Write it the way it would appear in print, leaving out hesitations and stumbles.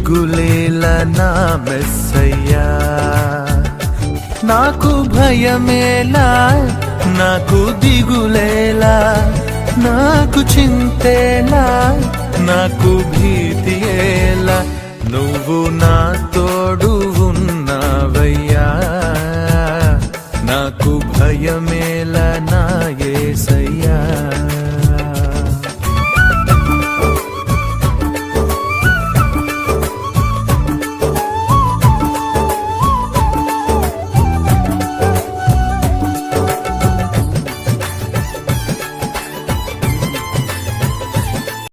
దిగులేలా నా మెస్సయ్యా, నాకు భయమేలా, నాకు దిగులేలా, నాకు చింతేలా, నాకు భీతియేలా, నువ్వు నా